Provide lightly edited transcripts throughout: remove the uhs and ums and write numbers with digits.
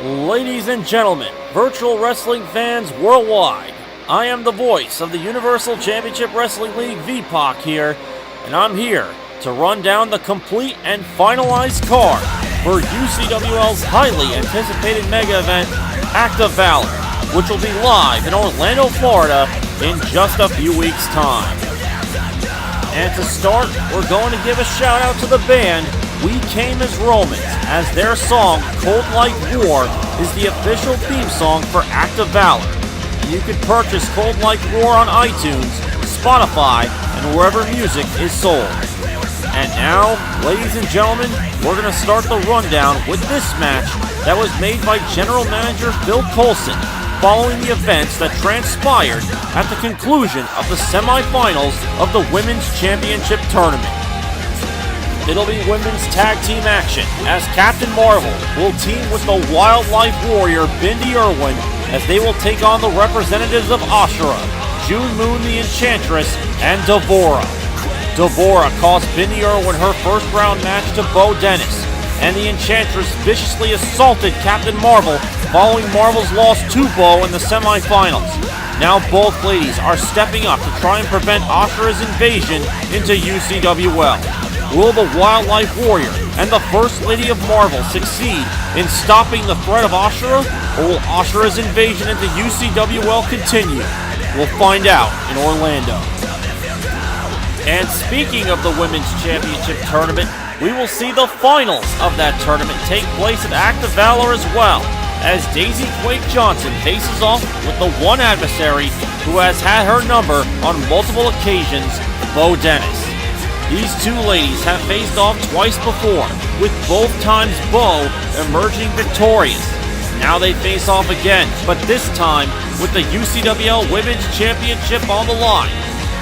Ladies and gentlemen, virtual wrestling fans worldwide, I am the voice of the Universal Championship Wrestling League V-Pac here, and I'm here to run down the complete and finalized card for UCWL's highly anticipated mega event, Act of Valor, which will be live in Orlando, Florida in just a few weeks' time. And to start, we're going to give a shout out to the band We Came as Romans, as their song Cold Like War is the official theme song for Act of Valor. You can purchase Cold Like War on iTunes, Spotify, and wherever music is sold. And now, ladies and gentlemen, we're going to start the rundown with this match that was made by General Manager Phil Coulson following the events that transpired at the conclusion of the semifinals of the Women's Championship Tournament. It'll be women's tag team action, as Captain Marvel will team with the Wildlife Warrior Bindi Irwin as they will take on the representatives of Ashura, June Moon the Enchantress, and Devora. Devora cost Bindi Irwin her first round match to Bo Dennis, and the Enchantress viciously assaulted Captain Marvel following Marvel's loss to Bo in the semifinals. Now both ladies are stepping up to try and prevent Ashura's invasion into UCWL. Will the Wildlife Warrior and the First Lady of Marvel succeed in stopping the threat of Ashura, or will Ashura's invasion into UCWL continue? We'll find out in Orlando. And speaking of the Women's Championship Tournament, we will see the finals of that tournament take place at Act of Valor as well, as Daisy Quake Johnson faces off with the one adversary who has had her number on multiple occasions, Bo Dennis. These two ladies have faced off twice before, with both times Bo emerging victorious. Now they face off again, but this time with the UCWL Women's Championship on the line.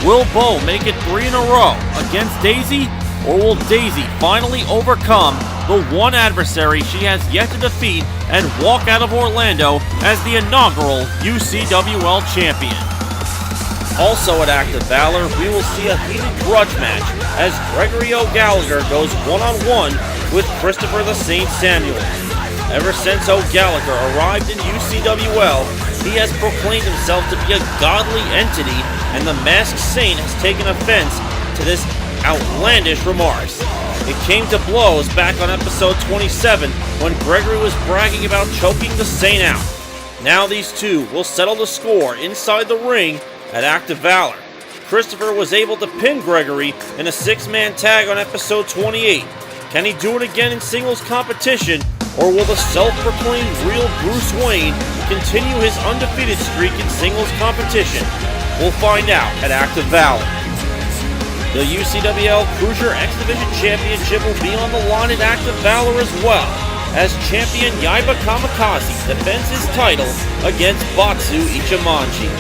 Will Bo make it 3 in a row against Daisy, or will Daisy finally overcome the one adversary she has yet to defeat and walk out of Orlando as the inaugural UCWL champion? Also at Act of Valor, we will see a heated grudge match as Gregory O'Gallagher goes one-on-one with Christopher the Saint Samuel. Ever since O'Gallagher arrived in UCWL, he has proclaimed himself to be a godly entity, and the Masked Saint has taken offense to this outlandish remarks. It came to blows back on episode 27 when Gregory was bragging about choking the Saint out. Now these two will settle the score inside the ring at Act of Valor. Christopher was able to pin Gregory in a 6-man tag on episode 28. Can he do it again in singles competition, or will the self-proclaimed real Bruce Wayne continue his undefeated streak in singles competition? We'll find out at Act of Valor. The UCWL Cruiser X Division Championship will be on the line at Act of Valor as well, as champion Yaiba Kamikaze defends his title against Batsu Ichimonji.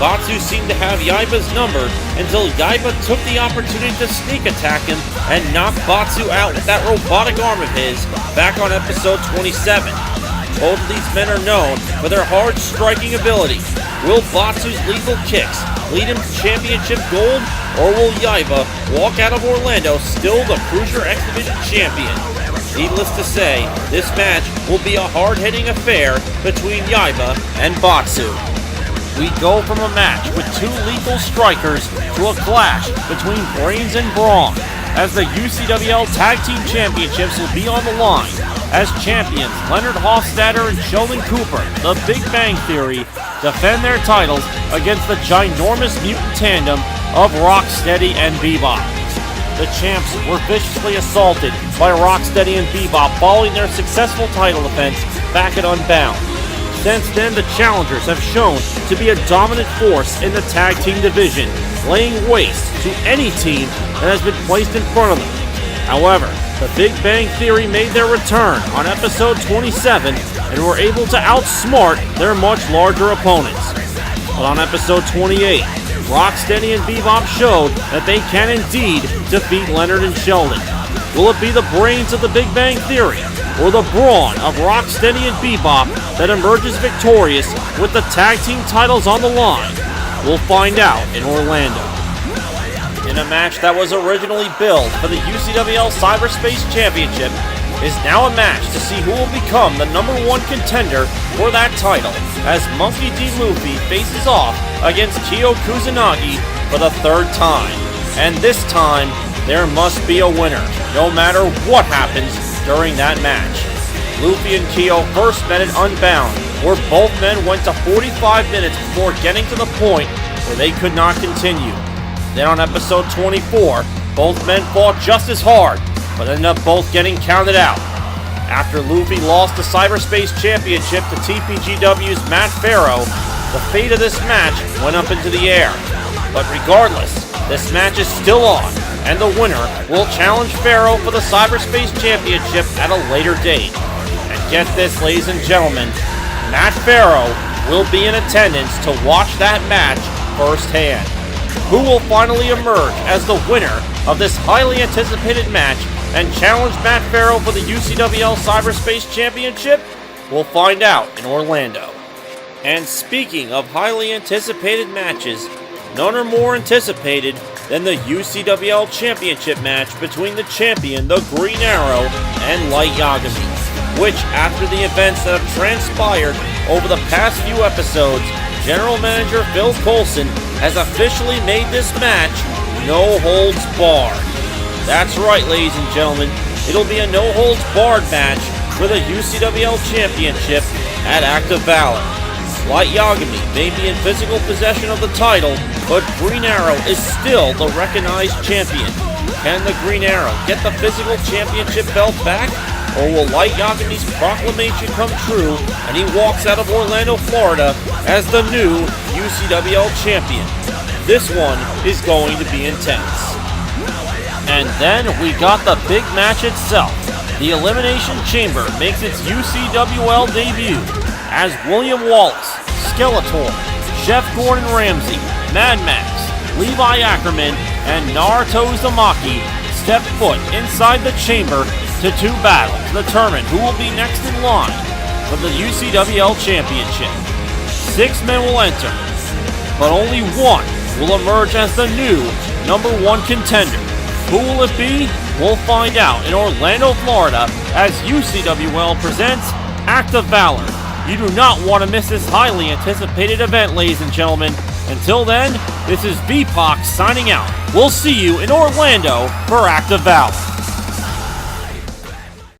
Batsu seemed to have Yaiba's number until Yaiba took the opportunity to sneak attack him and knock Batsu out with that robotic arm of his back on episode 27. Both of these men are known for their hard striking ability. Will Batsu's lethal kicks lead him to championship gold, or will Yaiba walk out of Orlando still the Cruiser X Division champion? Needless to say, this match will be a hard-hitting affair between Yaiba and Batsu. We go from a match with two lethal strikers to a clash between brains and brawn, as the UCWL Tag Team Championships will be on the line, as champions Leonard Hofstadter and Sheldon Cooper, the Big Bang Theory, defend their titles against the ginormous mutant tandem of Rocksteady and Bebop. The champs were viciously assaulted by Rocksteady and Bebop following their successful title defense back at Unbound. Since then, the challengers have shown to be a dominant force in the tag team division, laying waste to any team that has been placed in front of them. However, the Big Bang Theory made their return on episode 27 and were able to outsmart their much larger opponents. But on episode 28, Rocksteady and Bebop showed that they can indeed defeat Leonard and Sheldon. Will it be the brains of the Big Bang Theory, or the brawn of Rocksteady and Bebop that emerges victorious with the tag team titles on the line? We'll find out in Orlando. In a match that was originally billed for the UCWL Cyberspace Championship, is now a match to see who will become the #1 contender for that title, as Monkey D. Luffy faces off against Kyo Kusanagi for the 3rd time. And this time, there must be a winner, no matter what happens during that match. Luffy and Kyo first met at Unbound, where both men went to 45 minutes before getting to the point where they could not continue. Then on episode 24, both men fought just as hard, but ended up both getting counted out. After Luffy lost the Cyberspace Championship to TPGW's Matt Farrow, the fate of this match went up into the air. But regardless, this match is still on, and the winner will challenge Farrow for the Cyberspace Championship at a later date. And get this, ladies and gentlemen, Matt Farrow will be in attendance to watch that match firsthand. Who will finally emerge as the winner of this highly anticipated match and challenge Matt Farrow for the UCWL Cyberspace Championship? We'll find out in Orlando. And speaking of highly anticipated matches, none are more anticipated than the UCWL Championship match between the champion, the Green Arrow, and Light Yagami, which, after the events that have transpired over the past few episodes, General Manager Phil Coulson has officially made this match no holds barred. That's right, ladies and gentlemen, it'll be a no holds barred match for the UCWL Championship at Active Valor. Light Yagami may be in physical possession of the title, but Green Arrow is still the recognized champion. Can the Green Arrow get the physical championship belt back? Or will Light Yagami's proclamation come true and he walks out of Orlando, Florida as the new UCWL champion? This one is going to be intense. And then we got the big match itself. The Elimination Chamber makes its UCWL debut as William Wallace, Skeletor, Chef Gordon Ramsay, Mad Max, Levi Ackerman, and Naruto Uzumaki step foot inside the chamber to 2 battles to determine who will be next in line for the UCWL Championship. 6 men will enter, but only one will emerge as the new #1 contender. Who will it be? We'll find out in Orlando, Florida, as UCWL presents Active Valor. You do not want to miss this highly anticipated event, ladies and gentlemen. Until then, this is V-Pac signing out. We'll see you in Orlando for Active Valor.